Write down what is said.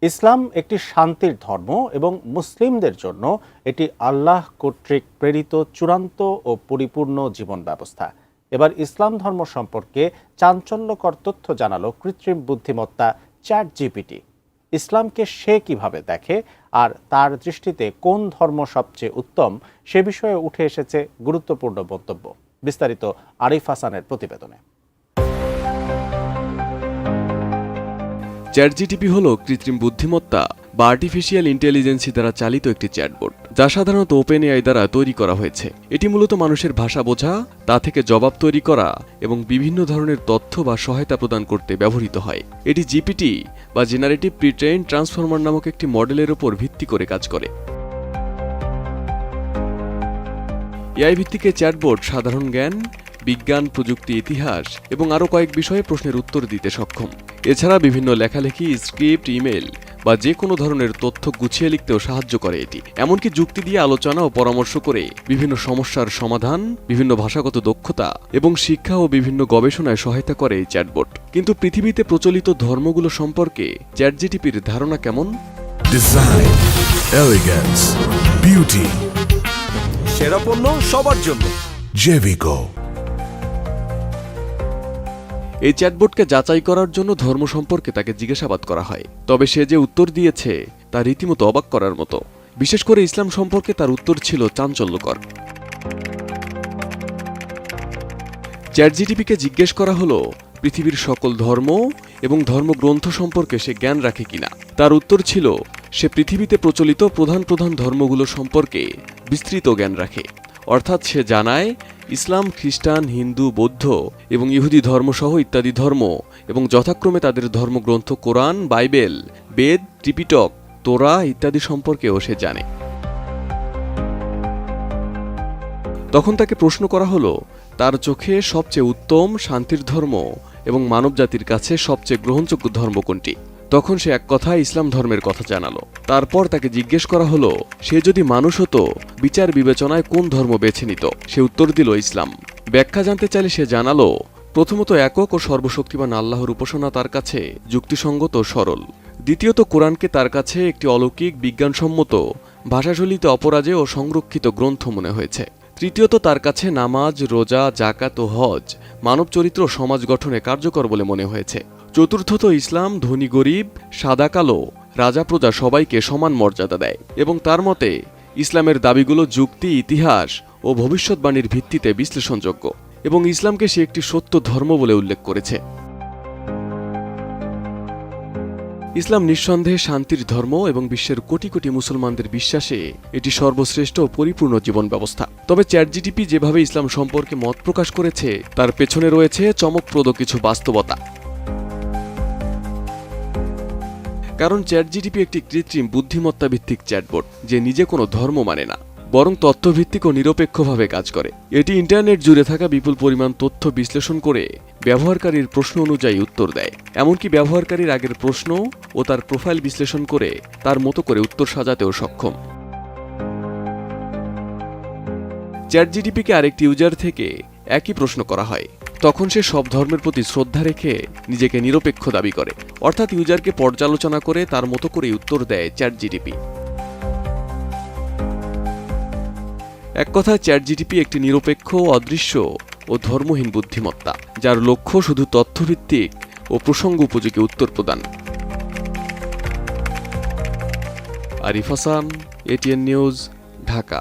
ইসলাম একটি শান্তির ধর্ম এবং মুসলিমদের জন্য এটি আল্লাহ কর্তৃক প্রেরিত চূড়ান্ত ও পরিপূর্ণ জীবন ব্যবস্থা। এবার ইসলাম ধর্ম সম্পর্কে চাঞ্চল্যকর তথ্য জানালো কৃত্রিম বুদ্ধিমত্তা চ্যাটজিপিটি। ইসলামকে সে কিভাবে দেখে আর তার দৃষ্টিতে কোন ধর্ম সবচেয়ে উত্তম সে বিষয়ে উঠে এসেছে গুরুত্বপূর্ণ বক্তব্য। বিস্তারিত আরিফ হাসানের প্রতিবেদনে। চ্যাটজিপিটি হলো কৃত্রিম বুদ্ধিমত্তা বা আর্টিফিশিয়াল ইন্টেলিজেন্সি দ্বারা চালিত একটি চ্যাটবট, যা সাধারণত ওপেন এআই দ্বারা তৈরি করা হয়েছে। এটি মূলত মানুষের ভাষা বোঝা, তা থেকে জবাব তৈরি করা এবং বিভিন্ন ধরনের তথ্য বা সহায়তা প্রদান করতে ব্যবহৃত হয়। এটি জিপিটি বা জেনারেটিভ প্রি-ট্রেইনড ট্রান্সফর্মার নামক একটি মডেলের উপর ভিত্তি করে কাজ করে। এআই ভিত্তিক চ্যাটবট সাধারণ জ্ঞান, বিজ্ঞান, প্রযুক্তি, ইতিহাস এবং আরও কয়েক বিষয়ে প্রশ্নের উত্তর দিতে সক্ষম। এছাড়া বিভিন্ন লেখালেখি, স্ক্রিপ্ট, ইমেল বা যে কোনো ধরনের তথ্য গুছিয়ে লিখতেও সাহায্য করে এটি। এমনকি যুক্তি দিয়ে আলোচনা ও পরামর্শ করে বিভিন্ন সমস্যার সমাধান, বিভিন্ন ভাষাগত দক্ষতা এবং শিক্ষা ও বিভিন্ন গবেষণায় সহায়তা করে এই চ্যাটবট। কিন্তু পৃথিবীতে প্রচলিত ধর্মগুলো সম্পর্কে চ্যাটজিপিটির ধারণা কেমন? ডিজাইন, এলিগেন্স, বিউটি, সেরা পণ্য সবার জন্য। জেভিকো। এই চ্যাটবটকে যাচাই করার জন্য ধর্ম সম্পর্কে তাকে জিজ্ঞাসাবাদ করা হয়, তবে সে যে উত্তর দিয়েছে তা রীতিমতো অবাক করার মতো। বিশেষ করে ইসলাম সম্পর্কে তার উত্তর ছিল চাঞ্চল্যকর। চ্যাটজিপিটিকে জিজ্ঞেস করা হলো পৃথিবীর সকল ধর্ম এবং ধর্মগ্রন্থ সম্পর্কে সে জ্ঞান রাখে কিনা। তার উত্তর ছিল সে পৃথিবীতে প্রচলিত প্রধান প্রধান ধর্মগুলো সম্পর্কে বিস্তৃত জ্ঞান রাখে। অর্থাৎ সে জানায় ইসলাম, খ্রিস্টান, হিন্দু, বৌদ্ধ এবং ইহুদি ধর্মসহ ইত্যাদি ধর্ম এবং যথাক্রমে তাদের ধর্মগ্রন্থ কোরআন, বাইবেল, বেদ, ত্রিপিটক, তোরা ইত্যাদি সম্পর্কেও সে জানে। তখন তাকে প্রশ্ন করা হলো তার চোখে সবচেয়ে উত্তম, শান্তির ধর্ম এবং মানবজাতির কাছে সবচেয়ে গ্রহণযোগ্য ধর্ম কোনটি। তখন সে এক কথায় ইসলাম ধর্মের কথা জানালো। তারপর তাকে জিজ্ঞেস করা হলো সে যদি মানুষ হতো বিচার বিবেচনায় কোন ধর্ম বেছে নিত। সে উত্তর দিল ইসলাম। ব্যাখ্যা জানতে চাইলে সে জানালো প্রথমত একক ও সর্বশক্তিমান আল্লাহর উপাসনা তার কাছে যুক্তিসঙ্গত ও সরল। দ্বিতীয়ত কোরআনকে তার কাছে একটি অলৌকিক, বিজ্ঞানসম্মত, ভাষাশৈলীতে অপরাজেয় ও সংরক্ষিত গ্রন্থ মনে হয়েছে। তৃতীয়ত তার কাছে নামাজ, রোজা, জাকাত ও হজ মানব চরিত্র ও সমাজ গঠনে কার্যকর বলে মনে হয়েছে। চতুর্থত ইসলাম ধনী গরিব, সাদা কালো, রাজা প্রজা সবাইকে সমান মর্যাদা দেয় এবং তার মতে ইসলামের দাবিগুলো যুক্তি, ইতিহাস ও ভবিষ্যৎবাণীর ভিত্তিতে বিশ্লেষণযোগ্য এবং ইসলামকে সে একটি সত্য ধর্ম বলে উল্লেখ করেছে। ইসলাম নিঃসন্দেহে শান্তির ধর্ম এবং বিশ্বের কোটি কোটি মুসলমানদের বিশ্বাসে এটি সর্বশ্রেষ্ঠ ও পরিপূর্ণ জীবন ব্যবস্থা। তবে চ্যাটজিপিটি যেভাবে ইসলাম সম্পর্কে মত প্রকাশ করেছে তার পেছনে রয়েছে চমকপ্রদ কিছু বাস্তবতা। কারণ চ্যাটজিপিটি একটি কৃত্রিম বুদ্ধিমত্তা ভিত্তিক চ্যাটবট যে নিজে কোনো ধর্ম মানে না, বরং তথ্যভিত্তিক ও নিরপেক্ষভাবে কাজ করে। এটি ইন্টারনেট জুড়ে থাকা বিপুল পরিমাণ তথ্য বিশ্লেষণ করে ব্যবহারকারীর প্রশ্ন অনুযায়ী উত্তর দেয়। এমনকি ব্যবহারকারীর আগের প্রশ্ন ও তার প্রোফাইল বিশ্লেষণ করে তার মতো করে উত্তর সাজাতেও সক্ষম। চ্যাটজিপিটিকে আরেকটি ইউজার থেকে একই প্রশ্ন করা হয়, তখন সে সব ধর্মের প্রতি শ্রদ্ধা রেখে নিজেকে নিরপেক্ষ দাবি করে। অর্থাৎ ইউজারকে পর্যালোচনা করে তার মতো করে উত্তর দেয় চ্যাটজিপিটি। এক কথায় চ্যাটজিপিটি একটি নিরপেক্ষ, অদৃশ্য ও ধর্মহীন বুদ্ধিমত্তা, যার লক্ষ্য শুধু তথ্যভিত্তিক ও প্রসঙ্গ উপযোগী উত্তর প্রদান। Arif Hasan, ATN news, Dhaka.